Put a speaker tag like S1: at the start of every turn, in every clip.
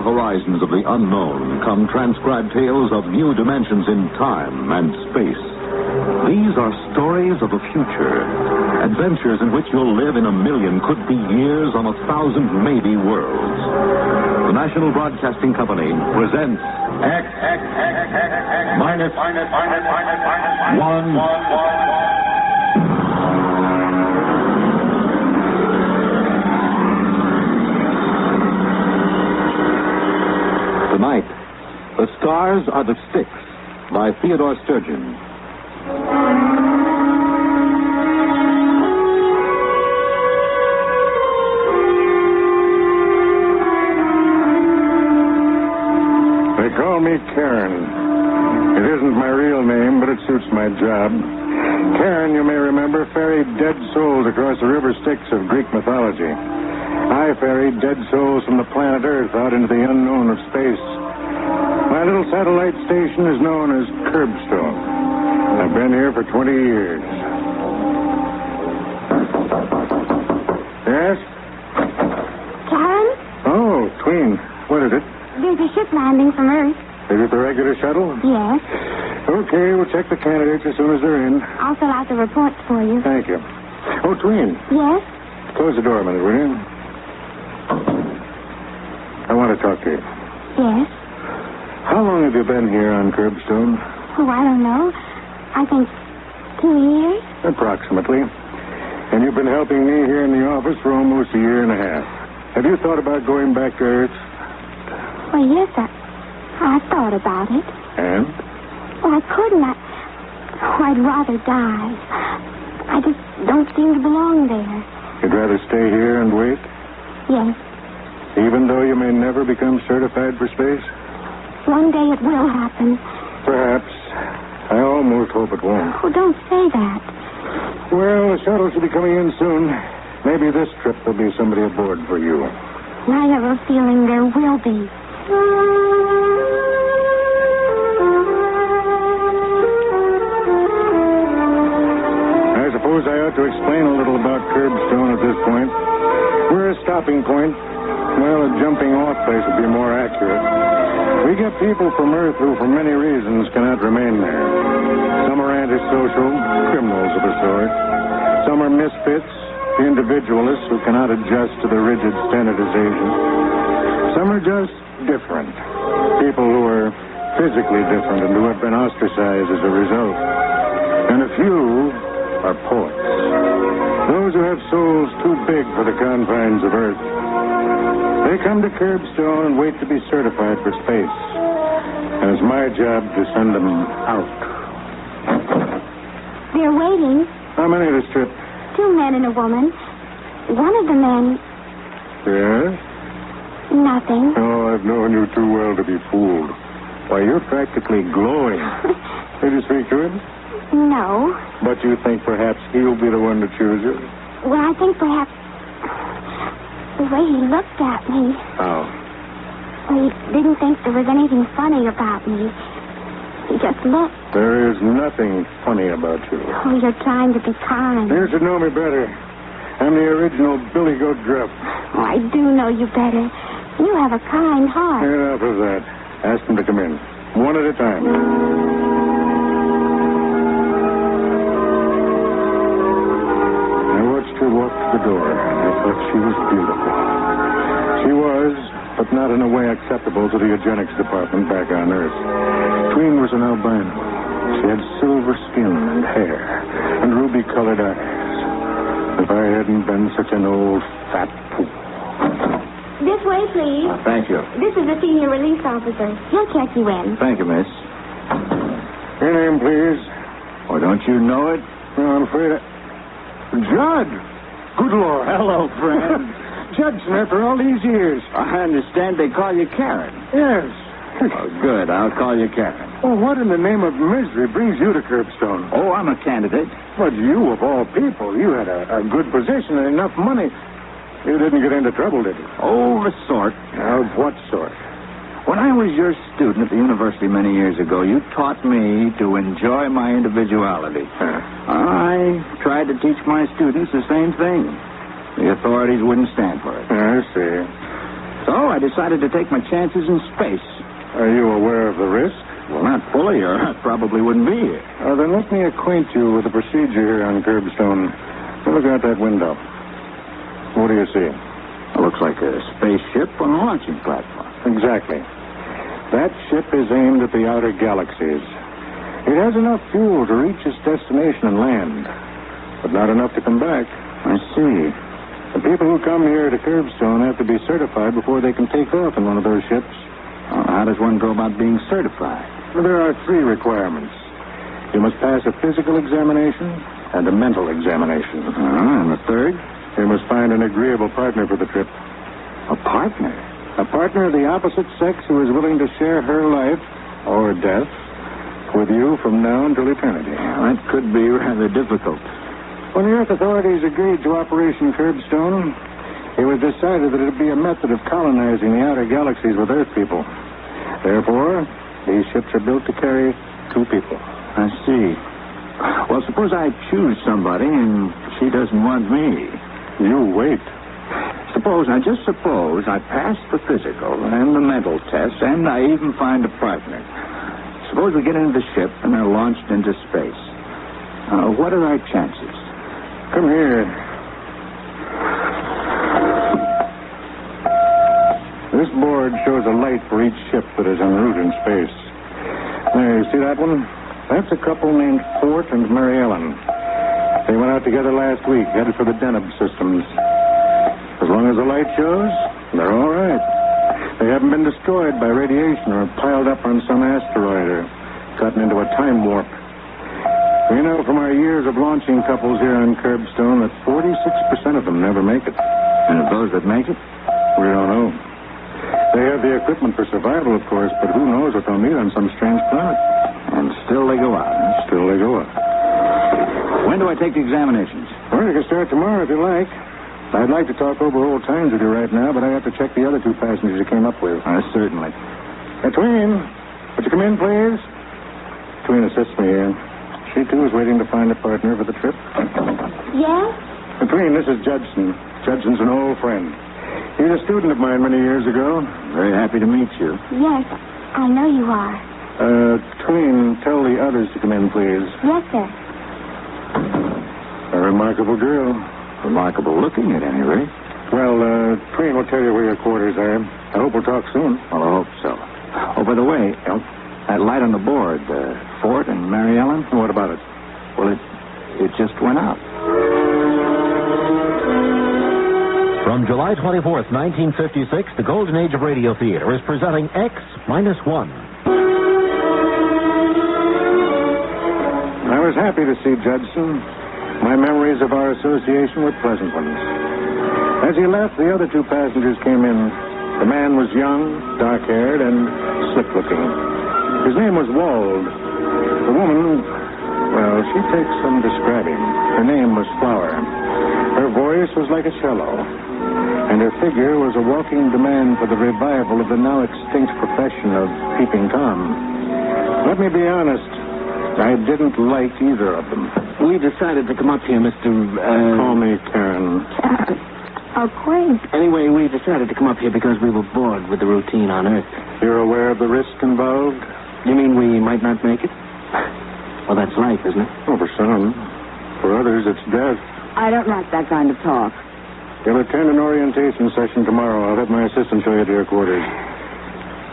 S1: far horizons of the unknown come transcribed tales of new dimensions in time and space. These are stories of the future, adventures in which you'll live in a million, could be years on 1,000, maybe worlds. The National Broadcasting Company presents X minus one. Tonight, The Stars Are the Styx by Theodore Sturgeon.
S2: They call me Carrin. It isn't my real name, but it suits my job. Carrin, you may remember, ferried dead souls across the river Styx of Greek mythology. I ferried dead souls from the planet Earth out into the unknown of space. My little satellite station is known as Kerbstone. I've been here for 20 years. Yes?
S3: Carrin?
S2: Oh, Tween. What is it?
S3: There's a ship landing from Earth.
S2: Is it the regular shuttle?
S3: Yes.
S2: Okay, we'll check the candidates as soon as they're in.
S3: I'll fill out the reports for you.
S2: Thank you. Oh, Tween.
S3: Yes?
S2: Close the door a minute, will you? I want to talk to you.
S3: Yes?
S2: How long have you been here on Kerbstone?
S3: Oh, I don't know. I think 2 years.
S2: Approximately. And you've been helping me here in the office for almost a year and a half. Have you thought about going back to Earth?
S3: Well, yes, I thought about it.
S2: And?
S3: Well, I couldn't. I'd rather die. I just don't seem to belong there.
S2: You'd rather stay here and wait?
S3: Yes.
S2: Even though you may never become certified for space?
S3: One day it will happen.
S2: Perhaps. I almost hope it won't.
S3: Oh, don't say that.
S2: Well, the shuttle should be coming in soon. Maybe this trip there'll be somebody aboard for you.
S3: I have a feeling there will be.
S2: I suppose I ought to explain a little about Kerbstone at this point. We're a stopping point. Well, a jumping off place would be more accurate. We get people from Earth who, for many reasons, cannot remain there. Some are antisocial, criminals of a sort. Some are misfits, individualists who cannot adjust to the rigid standardization. Some are just different. People who are physically different and who have been ostracized as a result. And a few are poets. Those who have souls too big for the confines of Earth. They come to Kerbstone and wait to be certified for space. And it's my job to send them out.
S3: They're waiting.
S2: How many this trip?
S3: 2 men and a woman. One of the men...
S2: Yes?
S3: Nothing.
S2: Oh, I've known you too well to be fooled. Why, you're practically glowing. Did you speak to him?
S3: No.
S2: But you think perhaps he'll be the one to choose you?
S3: Well, I think perhaps... the way he looked at me.
S2: How?
S3: Well, he didn't think there was anything funny about me. He just looked.
S2: There is nothing funny about you.
S3: Oh, you're trying to be kind.
S2: You should know me better. I'm the original Billy Goat Gruff.
S3: Oh, I do know you better. You have a kind heart.
S2: Enough of that. Ask them to come in. One at a time. I watched her walk to the door. I thought she was beautiful. She was, but not in a way acceptable to the eugenics department back on Earth. Tween was an albino. She had silver skin and hair and ruby-colored eyes. If I hadn't been such an old fat fool.
S3: This way, please.
S1: Thank you.
S3: This is the senior relief officer. He'll check you in.
S1: Thank you, miss.
S2: Your name, please?
S1: Oh, don't you know it?
S2: No, I'm afraid Judd! Good Lord.
S1: Hello, friend.
S2: Judson, after all these years.
S1: I understand they call you Carrin.
S2: Yes.
S1: Oh, good. I'll call you Carrin.
S2: Well, what in the name of misery brings you to Kerbstone?
S1: Oh, I'm a candidate.
S2: But you, of all people, you had a good position and enough money. You didn't get into trouble, did you?
S1: Oh, the sort.
S2: Of what sort?
S1: When I was your student at the university many years ago, you taught me to enjoy my individuality. I tried to teach my students the same thing. The authorities wouldn't stand for it.
S2: I see.
S4: So I decided to take my chances in space.
S2: Are you aware of the risk?
S4: Well, not fully, or I probably wouldn't be here.
S2: Then let me acquaint you with the procedure here on Kerbstone. Look out that window. What do you see?
S4: It looks like a spaceship on a launching platform.
S2: Exactly. That ship is aimed at the outer galaxies. It has enough fuel to reach its destination and land, but not enough to come back.
S4: I see.
S2: The people who come here to Kerbstone have to be certified before they can take off in one of those ships.
S4: How does one go about being certified?
S2: There are 3 requirements. You must pass a physical examination and a mental examination.
S4: And the third?
S2: You must find an agreeable partner for the trip.
S4: A partner?
S2: A partner of the opposite sex who is willing to share her life, or death, with you from now until eternity.
S4: That could be rather difficult.
S2: When the Earth authorities agreed to Operation Kerbstone, it was decided that it would be a method of colonizing the outer galaxies with Earth people. Therefore, these ships are built to carry 2 people.
S4: I see. Well, suppose I choose somebody and she doesn't want me.
S2: You wait.
S4: Just suppose I pass the physical and the mental test, and I even find a partner. Suppose we get into the ship and are launched into space. What are our chances?
S2: Come here. This board shows a light for each ship that is en route in space. There, you see that one? That's a couple named Fort and Mary Ellen. They went out together last week, headed for the Deneb systems. As long as the light shows, they're all right. They haven't been destroyed by radiation or piled up on some asteroid or gotten into a time warp. We know from our years of launching couples here on Kerbstone that 46% of them never make it.
S4: And of those that make it?
S2: We don't know. They have the equipment for survival, of course, but who knows what they'll meet on some strange planet.
S4: And still they go out.
S2: Still they go out.
S4: When do I take the examinations?
S2: Well, you can start tomorrow if you like. I'd like to talk over old times with you right now, but I have to check the other 2 passengers you came up with.
S4: Certainly.
S2: Tween, would you come in, please? Tween assists me here. She, too, is waiting to find a partner for the trip.
S3: Yes?
S2: Tween, this is Judson. Judson's an old friend. He was a student of mine many years ago.
S4: Very happy to meet you.
S3: Yes, I know you are.
S2: Tween, tell the others to come in, please.
S3: Yes, sir.
S2: A remarkable girl.
S4: Remarkable looking, at any rate.
S2: Well, Tween will tell you where your quarters are. I hope we'll talk soon.
S4: Well, I hope so. Oh, by the way, that light on the board, Fort and Mary Ellen?
S2: What about it?
S4: Well, it just went out.
S5: From July 24th, 1956, the Golden Age of Radio Theater is presenting X-1.
S2: I was happy to see Judson. My memories of our association were pleasant ones. As he left, the other 2 passengers came in. The man was young, dark-haired, and slick-looking. His name was Wald. The woman, well, she takes some describing. Her name was Flower. Her voice was like a cello, and her figure was a walking demand for the revival of the now extinct profession of peeping Tom. Let me be honest, I didn't like either of them.
S6: We decided to come up here, Mr.
S2: Call me Carrin.
S3: Oh, Queen.
S6: Anyway, we decided to come up here because we were bored with the routine on Earth.
S2: You're aware of the risk involved?
S6: You mean we might not make it? Well, that's life, isn't it?
S2: Well, for some. For others, it's death.
S7: I don't like that kind of talk.
S2: You'll attend an orientation session tomorrow. I'll have my assistant show you to your quarters.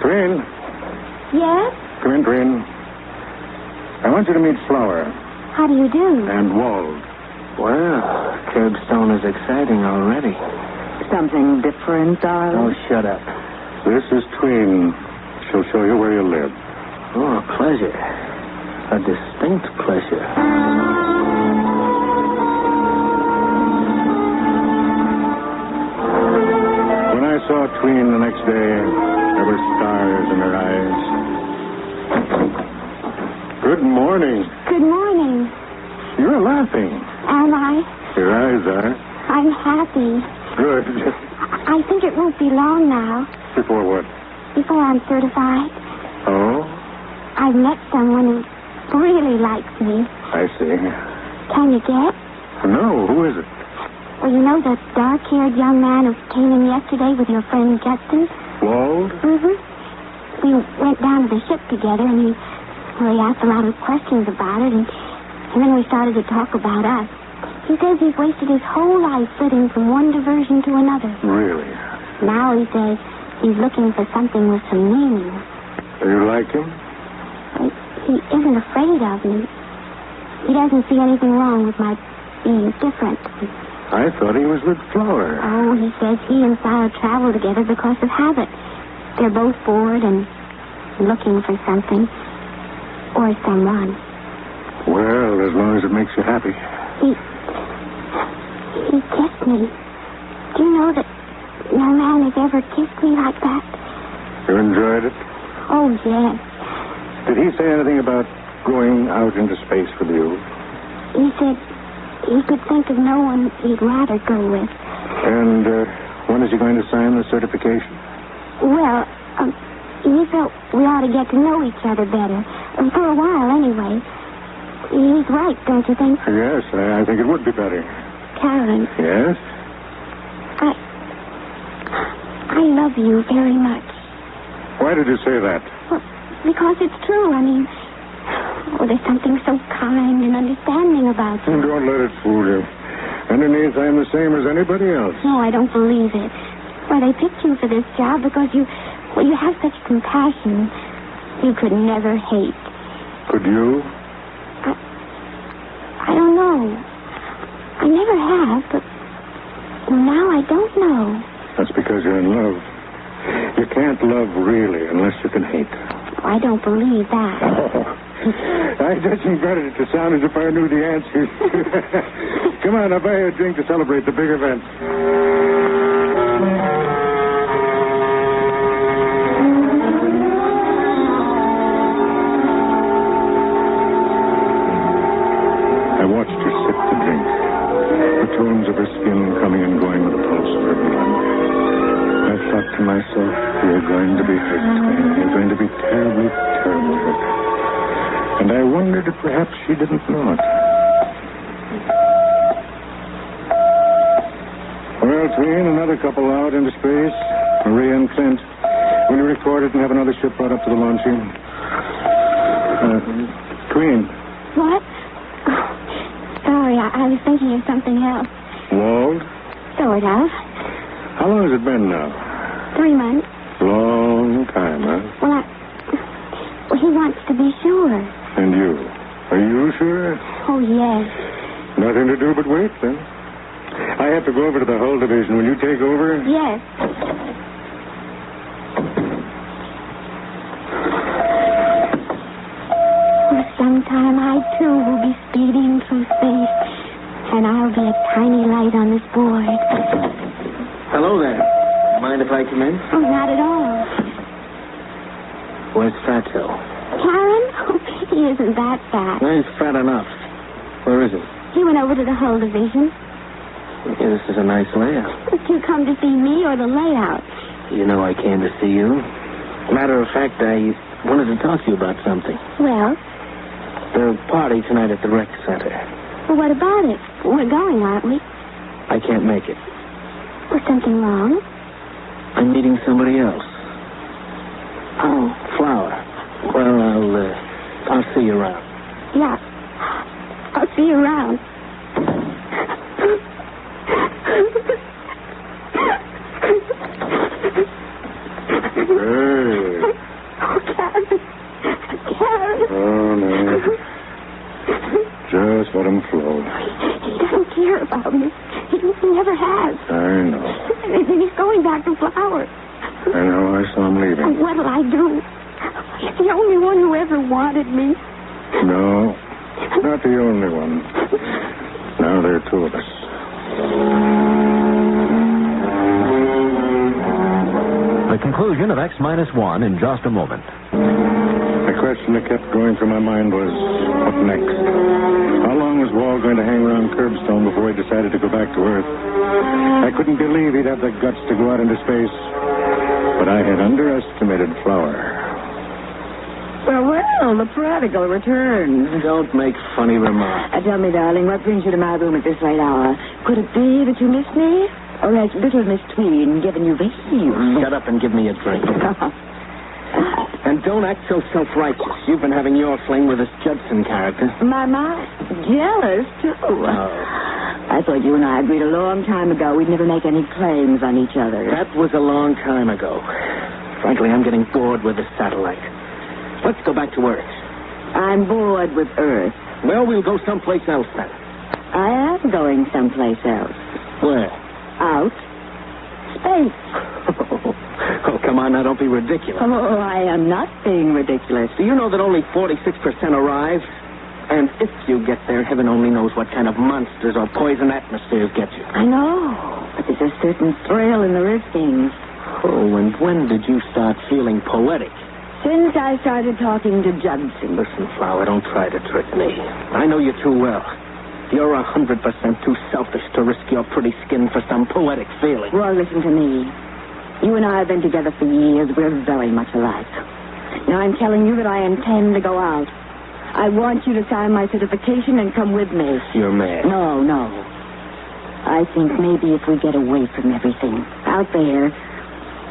S2: Tween.
S3: Yes?
S2: Come in, Tween. I want you to meet Flower.
S3: How do you do?
S2: And Wald.
S6: Well, Kerbstone is exciting already.
S7: Something different, darling?
S6: Oh, shut up.
S2: This is Tween. She'll show you where you live.
S6: Oh, a pleasure. A distinct pleasure.
S2: When I saw Tween the next day, there were stars in her eyes. Good morning.
S3: Good morning.
S2: You're laughing.
S3: Am I?
S2: Your eyes are.
S3: I'm happy.
S2: Good.
S3: I think it won't be long now
S2: Before what?
S3: before I'm certified.
S2: Oh,
S3: I've met someone who really likes me.
S2: I see.
S3: Can you guess?
S2: No, who is it?
S3: Well, you know that dark-haired young man who came in yesterday with your friend Chesterton?
S2: Wald?
S3: Mm-hmm. We went down to the ship together, and he asked a lot of questions about it, and then we started to talk about us. He says he's wasted his whole life flitting from one diversion to another.
S2: Really?
S3: Now he says he's looking for something with some meaning.
S2: Do you like him?
S3: He isn't afraid of me. He doesn't see anything wrong with my being different.
S2: I thought he was with Flower.
S3: Oh, he says he and Sarah travel together because of habit. They're both bored and looking for something. Or someone.
S2: Well, as long as it makes you happy.
S3: He kissed me. Do you know that no man has ever kissed me like that?
S2: You enjoyed it?
S3: Oh, yes.
S2: Did he say anything about going out into space with you?
S3: He said he could think of no one he'd rather go with.
S2: And when is he going to sign the certification?
S3: Well, he felt we ought to get to know each other better. For a while, anyway. He's right, don't you think?
S2: Yes, I think it would be better.
S3: Carrin.
S2: Yes?
S3: I love you very much.
S2: Why did you say that?
S3: Well, because it's true. I mean, there's something so kind and understanding about you.
S2: Don't let it fool you. Underneath, I'm the same as anybody else.
S3: No, I don't believe it. Why, they picked you for this job because you have such compassion. You could never hate.
S2: Could you?
S3: I don't know. I never have, but now I don't know.
S2: That's because you're in love. You can't love really unless you can hate.
S3: I don't believe that.
S2: Oh, I just invented it to sound as if I knew the answers. Come on, I'll buy you a drink to celebrate the big event. I watched her sip the drink, the tones of her skin coming and going with the pulse of her blood. I thought to myself, you're going to be hurt, Tween. You're going to be terribly, terribly hurt. And I wondered if perhaps she didn't know it. Well, Tween, another couple out into space. Maria and Clint. Will you record it and have another ship brought up to the launching? Tween.
S3: What? Sorry, I was thinking of something else.
S2: Wald?
S3: Sort of.
S2: How long has it been now?
S3: 3 months.
S2: Long time, huh?
S3: Well, he wants to be sure.
S2: And you? Are you sure?
S3: Oh, yes.
S2: Nothing to do but wait, then. I have to go over to the hull division. Will you take over?
S3: Yes. Well, sometime I, too, will be speeding through space. And I'll be a tiny light on this board.
S6: Hello there. Mind if I come in?
S3: Oh, not at all.
S6: Where's Fatso?
S3: Carrin? Oh, he isn't that fat.
S6: He's fat enough. Where is he?
S3: He went over to the hull division.
S6: Yeah, this is a nice layout.
S3: Did you come to see me or the layout?
S6: You know I came to see you. Matter of fact, I wanted to talk to you about something.
S3: Well?
S6: The party tonight at the rec center.
S3: Well, what about it? We're going, aren't we?
S6: I can't make it.
S3: Was something wrong?
S6: I'm meeting somebody else.
S3: Oh.
S6: Flower. Well, I'll see you around.
S3: Yeah. I'll see you around.
S2: Hey.
S3: Oh, Carrin. Carrin.
S2: Oh, no. Just let him flow.
S3: He doesn't care about me. He never has.
S2: I know.
S3: And he's going back to Flower.
S2: I know. I saw him leaving.
S3: Oh, what'll I do? He's the only one who ever wanted me.
S2: No, not the only one. Now there are two of us.
S5: The conclusion of X-1 in just a moment.
S2: The question that kept going through my mind was, what next? How long was Wall going to hang around Kerbstone before he decided to go back to Earth? I couldn't believe he'd have the guts to go out into space, but I had underestimated Flower.
S7: Well, the prodigal returns.
S6: Don't make funny remarks.
S7: Tell me, darling, what brings you to my room at this late hour? Could it be that you miss me? Or has little Miss Tween given you the heave?
S6: Shut up and give me a drink. And don't act so self-righteous. You've been having your fling with this Judson character.
S7: My, jealous, too.
S6: Oh.
S7: I thought you and I agreed a long time ago we'd never make any claims on each other.
S6: That was a long time ago. Frankly, I'm getting bored with this satellite. Let's go back to Earth.
S7: I'm bored with Earth.
S6: Well, we'll go someplace else then.
S7: I am going someplace else.
S6: Where?
S7: Out. Space.
S6: Oh, come on now, don't be ridiculous.
S7: Oh, I am not being ridiculous.
S6: Do you know that only 46% arrive? And if you get there, heaven only knows what kind of monsters or poison atmospheres get you.
S7: I know, but there's a certain thrill in the risking.
S6: Oh, and when did you start feeling poetic?
S7: Since I started talking to Judson.
S6: Listen, Flower, don't try to trick me. I know you too well. You're 100% too selfish to risk your pretty skin for some poetic feeling.
S7: Well, listen to me. You and I have been together for years. We're very much alike. Now, I'm telling you that I intend to go out. I want you to sign my certification and come with me.
S6: You're mad.
S7: No. I think maybe if we get away from everything out there,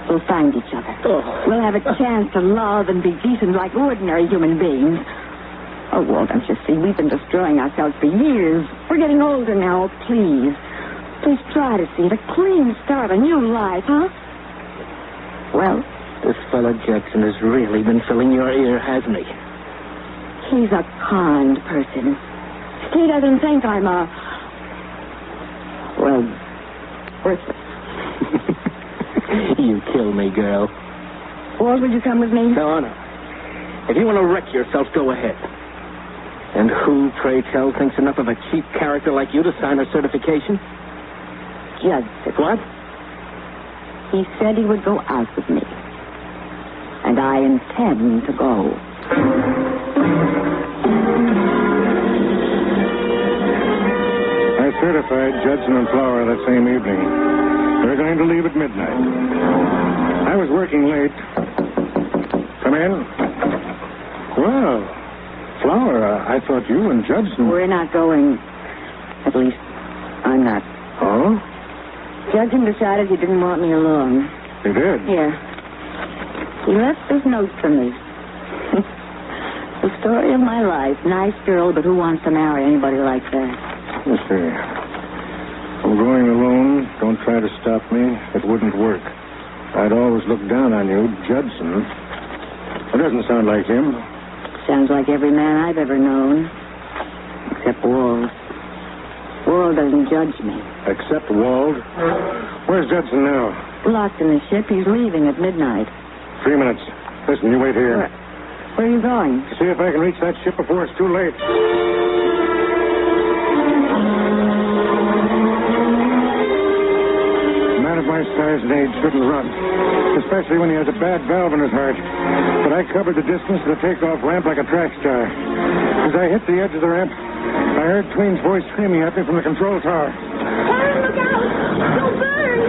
S7: we'll find each other.
S6: Oh.
S7: We'll have a chance to love and be decent like ordinary human beings. Oh, Walt, don't you see? We've been destroying ourselves for years. We're getting older now. Please try to see it. A clean start, a new life, huh? Well?
S6: This fellow Jackson has really been filling your ear, hasn't he?
S7: He's a kind person. He doesn't think I'm worthless.
S6: You kill me, girl.
S7: Walt, will you come with me?
S6: No. If you want to wreck yourself, go ahead. And who, pray tell, thinks enough of a cheap character like you to sign a certification?
S7: Judson.
S6: What?
S7: He said he would go out with me. And I intend to go.
S2: I certified Judson and Flower that same evening. They're going to leave at midnight. I was working late. Come in. Well, Flower, I thought you and Judson...
S7: We're not going. At least, I'm not.
S2: Oh?
S7: Judson decided he didn't want me along.
S2: He did?
S7: Here. He left this note for me. The story of my life. Nice girl, but who wants to marry anybody like that?
S2: Let's see. I'm going alone. Don't try to stop me. It wouldn't work. I'd always look down on you, Judson. It doesn't sound like him.
S7: Sounds like every man I've ever known. Except Wald. Wald doesn't judge me.
S2: Except Wald? Where's Judson now?
S7: Locked in the ship. He's leaving at midnight.
S2: 3 minutes. Listen, you wait here.
S7: Where are you going?
S2: See if I can reach that ship before it's too late. A man of my size and age shouldn't run, especially when he has a bad valve in his heart. But I covered the distance to the takeoff ramp like a track star. As I hit the edge of the ramp, I heard Tween's voice screaming at me from the control tower.
S3: Carrin, look out! Don't burn!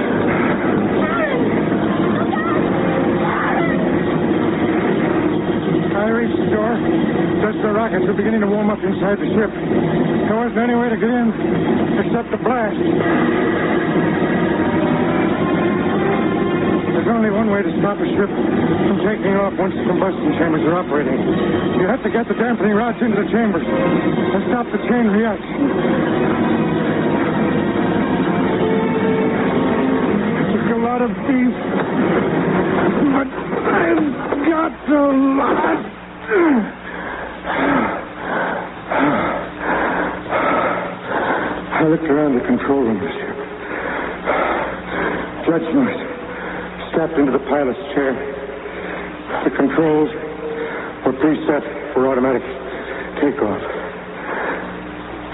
S3: Carrin! Look out! Carrin!
S2: I reached the door. Just the rockets were beginning to warm up inside the ship. There wasn't any way to get in except the blast. There's only one way to stop a ship from taking off once the combustion chambers are operating. You have to get the dampening rods into the chambers and stop the chain reaction. It took a lot of beef, but I've got a lot. I looked around the control room of the ship. Judson was strapped into the pilot's chair. The controls were preset for automatic takeoff.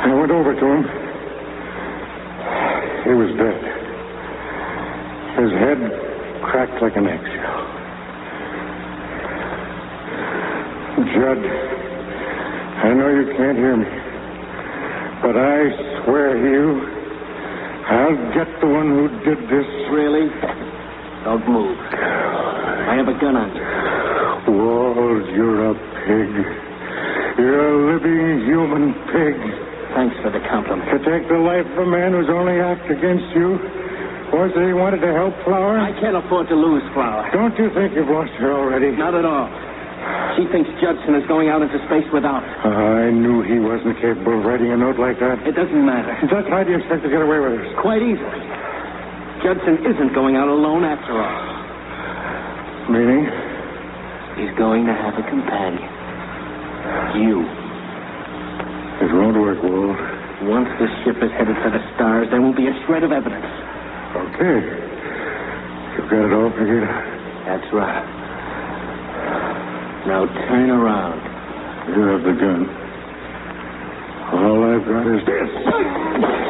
S2: I went over to him. He was dead. His head cracked like an eggshell. Judd, I know you can't hear me, but I swear to you, I'll get the one who did this.
S6: Really? Don't move. I have a gun on you.
S2: Walt, you're a pig. You're a living human pig.
S6: Thanks for the compliment.
S2: To take the life of a man whose only act against you was that he wanted to help Flower?
S6: I can't afford to lose Flower.
S2: Don't you think you've lost her already?
S6: Not at all. She thinks Judson is going out into space without her.
S2: I knew he wasn't capable of writing a note like that.
S6: It doesn't matter.
S2: Just how do you expect to get away with it?
S6: Quite easily. Judson isn't going out alone after all.
S2: Meaning?
S6: He's going to have a companion. You.
S2: It won't work, Walt.
S6: Once the ship is headed for the stars, there won't be a shred of evidence.
S2: Okay. You've got it all figured out.
S6: That's right. Now turn around.
S2: You have the gun. All I've got is this.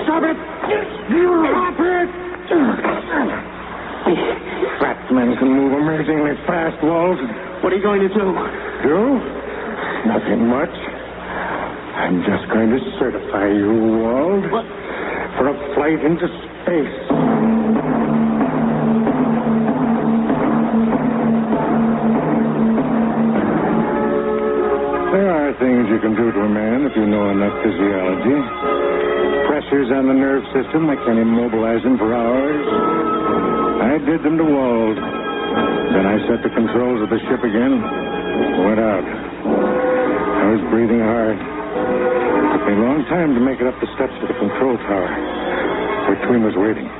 S6: Stop it!
S2: Stop it! Fat men can move amazingly fast, Walt.
S6: What are you going to do?
S2: Do? Nothing much. I'm just going to certify you, Walt,
S6: What?
S2: for a flight into space. There are things you can do to a man if you know enough physiology. Pressures on the nerve system that can immobilize him for hours. I did them to Walt. Then I set the controls of the ship again. Went out. I was breathing hard. It took me a long time to make it up the steps to the control tower, where Tween was waiting.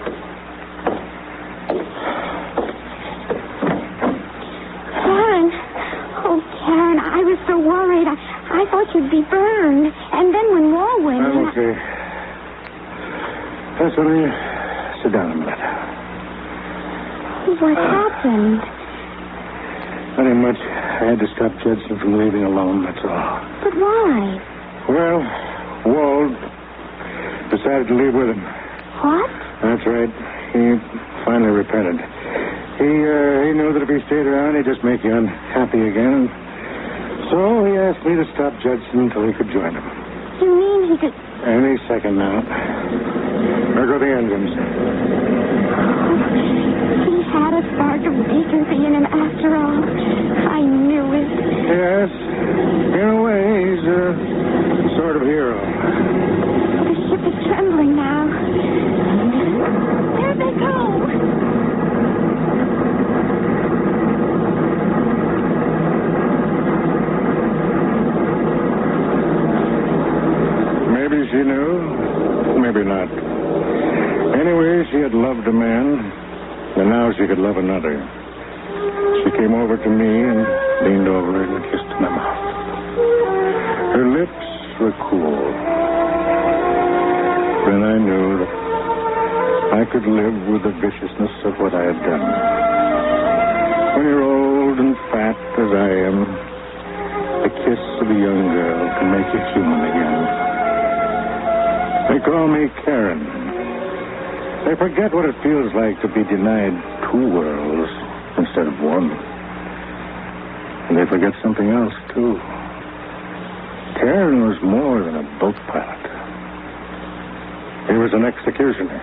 S3: Carrin. Oh, Carrin, I was so worried. I thought you'd be burned. And then when Walt went in...
S2: I'm okay. That's all right. Sit down a minute.
S3: What happened?
S2: Nothing much. I had to stop Judson from leaving alone, that's all.
S3: But why?
S2: Well, Walt decided to leave with him.
S3: What?
S2: That's right. He finally repented. He knew that if he stayed around, he'd just make you unhappy again. So he asked me to stop Judson until he could join him.
S3: You mean he could...
S2: Any second now. There go the engines.
S3: He had a spark of decency in him after all. I knew it.
S2: Yes. In a way, he's a sort of hero.
S3: The ship is trembling now. There they go.
S2: Maybe she knew, maybe not. Anyway, she had loved a man, and now she could love another. She came over to me and leaned over and kissed my mouth. Her lips were cool. Then I knew that I could live with the viciousness of what I had done. When you're old and fat as I am, the kiss of a young girl can make you human again. They call me Carrin. They forget what it feels like to be denied two worlds instead of one. And they forget something else, too. Carrin was more than a boat pilot. He was an executioner.